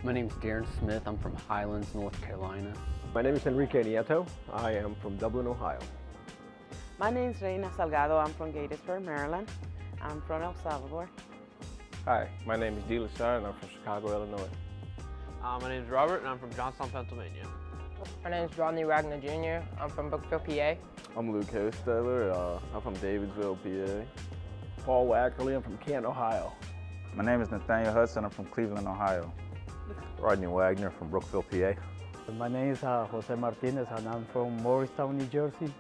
My name is Darren Smith. I'm from Highlands, North Carolina. My name is Enrique Nieto. I am from Dublin, Ohio. My name is Reina Salgado. I'm from Gatesburg, Maryland. I'm from El Salvador. Hi, my name is D. LaShawn and I'm from Chicago, Illinois. My name is Robert and I'm from Johnstown, Pennsylvania. My name is Rodney Wagner Jr. I'm from Brookfield, PA. I'm Luke Hostetler. I'm from Davidsville, PA. Paul Wackerly. I'm from Canton, Ohio. My name is Nathaniel Hudson. I'm from Cleveland, Ohio. Rodney Wagner from Brookfield, PA. My name is Jose Martinez and I'm from Morristown, New Jersey.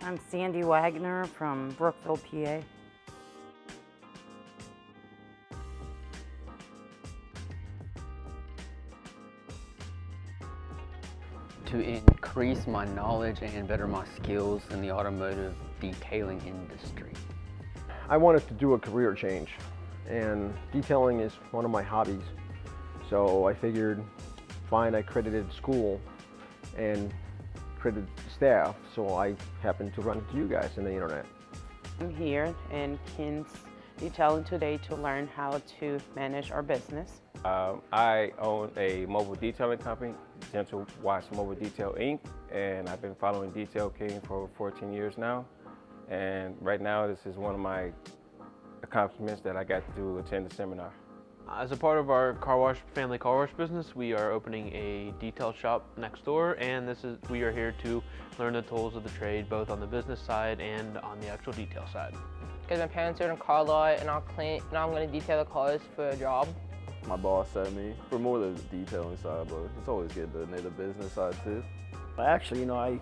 I'm Sandy Wagner from Brookfield, PA. To increase my knowledge and better my skills in the automotive detailing industry. I wanted to do a career change, and detailing is one of my hobbies. So I figured find accredited school and accredited staff, so I happened to run into you guys in the internet. I'm here in Kins Detailing today to learn how to manage our business. I own a mobile detailing company, Gentle Watch Mobile Detail Inc., and I've been following Detail King for over 14 years now. And right now, this is one of my accomplishments that I got to attend the seminar. As a part of our family car wash business, we are opening a detail shop next door, and we are here to learn the tools of the trade, both on the business side and on the actual detail side. Because my parents are in a car lot and now I'm going to detail the cars for a job. My boss sent me for more of the detailing side, but it's always good to know the business side too. Actually, I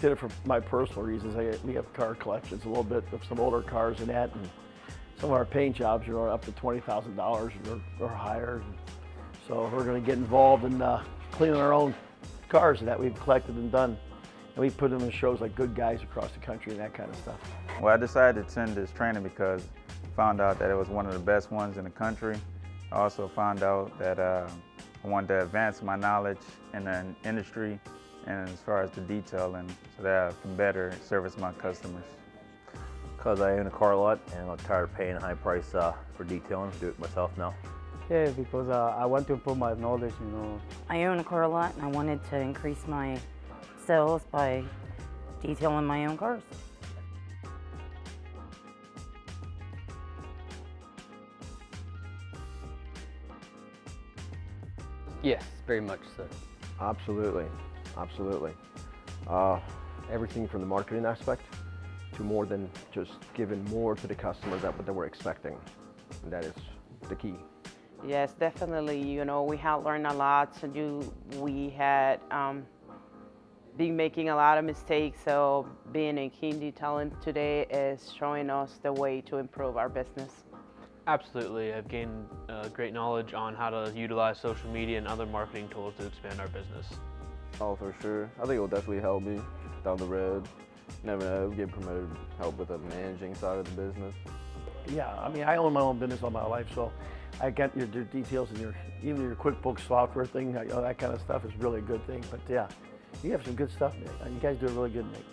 did it for my personal reasons. We have car collections, a little bit of some older cars and that, and some of our paint jobs are up to $20,000 or higher. So we're going to get involved in cleaning our own cars that we've collected and done. And we put them in shows like Good Guys across the country and that kind of stuff. Well, I decided to attend this training because I found out that it was one of the best ones in the country. I also found out that I wanted to advance my knowledge in the industry and as far as the detailing so that I can better service my customers. Because I own a car lot and I'm tired of paying a high price for detailing, do it myself now. Yeah, because I want to improve my knowledge, I own a car lot and I wanted to increase my sales by detailing my own cars. Yes, very much so. Absolutely, absolutely. Everything from the marketing aspect to more than just giving more to the customers than what they were expecting. And that is the key. Yes, definitely. We had learned a lot. We had been making a lot of mistakes. So being in King Detailing today is showing us the way to improve our business. Absolutely. I've gained great knowledge on how to utilize social media and other marketing tools to expand our business. Oh, for sure. I think it will definitely help me down the road. Never know, get promoted, help with the managing side of the business. Yeah, I own my own business all my life, so I get your details and even your QuickBooks software thing, that kind of stuff is really a good thing. But yeah, you have some good stuff, Nick. You guys do it really good, Nick.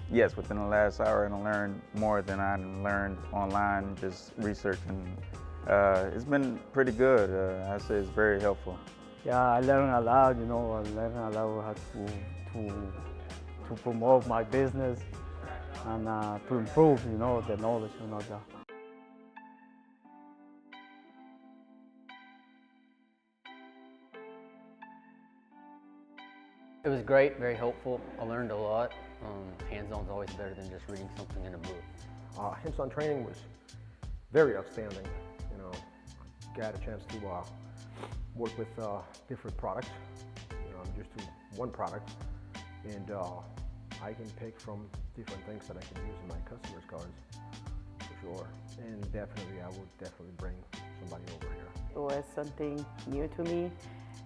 Yes, within the last hour I learned more than I learned online, just researching. It's been pretty good. I say it's very helpful. Yeah, I learned a lot, I learned a lot how to promote my business and to improve, the knowledge, It was great, very helpful. I learned a lot. Hands-on is always better than just reading something in a book. Hands-on training was very outstanding. Got a chance to work with different products. I'm used to one product, and I can pick from different things that I can use in my customers' cars, for sure. And definitely, I would definitely bring somebody over here. It was something new to me.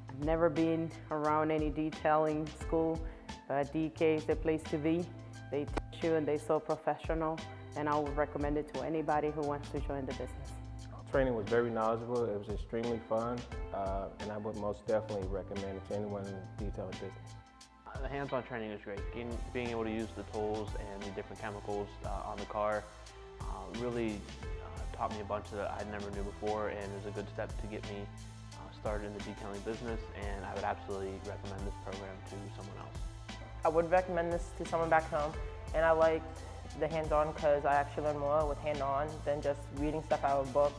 I've never been around any detailing school, but DK is the place to be. They teach you and they're so professional, and I would recommend it to anybody who wants to join the business. Training was very knowledgeable, it was extremely fun, and I would most definitely recommend it to anyone in the detailing business. The hands-on training is great. Being able to use the tools and the different chemicals on the car really taught me a bunch that I never knew before, and is a good step to get me started in the detailing business, and I would absolutely recommend this program to someone else. I would recommend this to someone back home, and I like the hands-on because I actually learn more with hand-on than just reading stuff out of a book,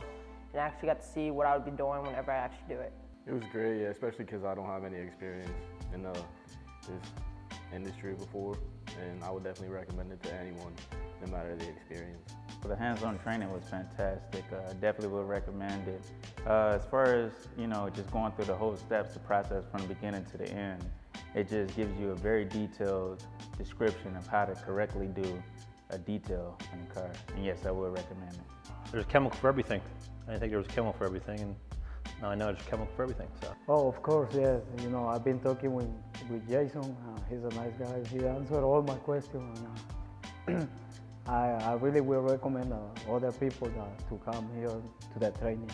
and I actually got to see what I would be doing whenever I actually do it. It was great, yeah, especially because I don't have any experience in this industry before, and I would definitely recommend it to anyone, no matter the experience. The hands-on training was fantastic. Definitely would recommend it. As far as, you know, just going through the whole steps, the process from the beginning to the end, it just gives you a very detailed description of how to correctly do a detail on a car. And yes, I would recommend it. There's chemical for everything. I didn't think there was chemical for everything, and now I know there's chemical for everything. So. Oh, of course, yes. You know, I've been talking with Jason. He's a nice guy. He answered all my questions. And, I really will recommend other people to come here to the training.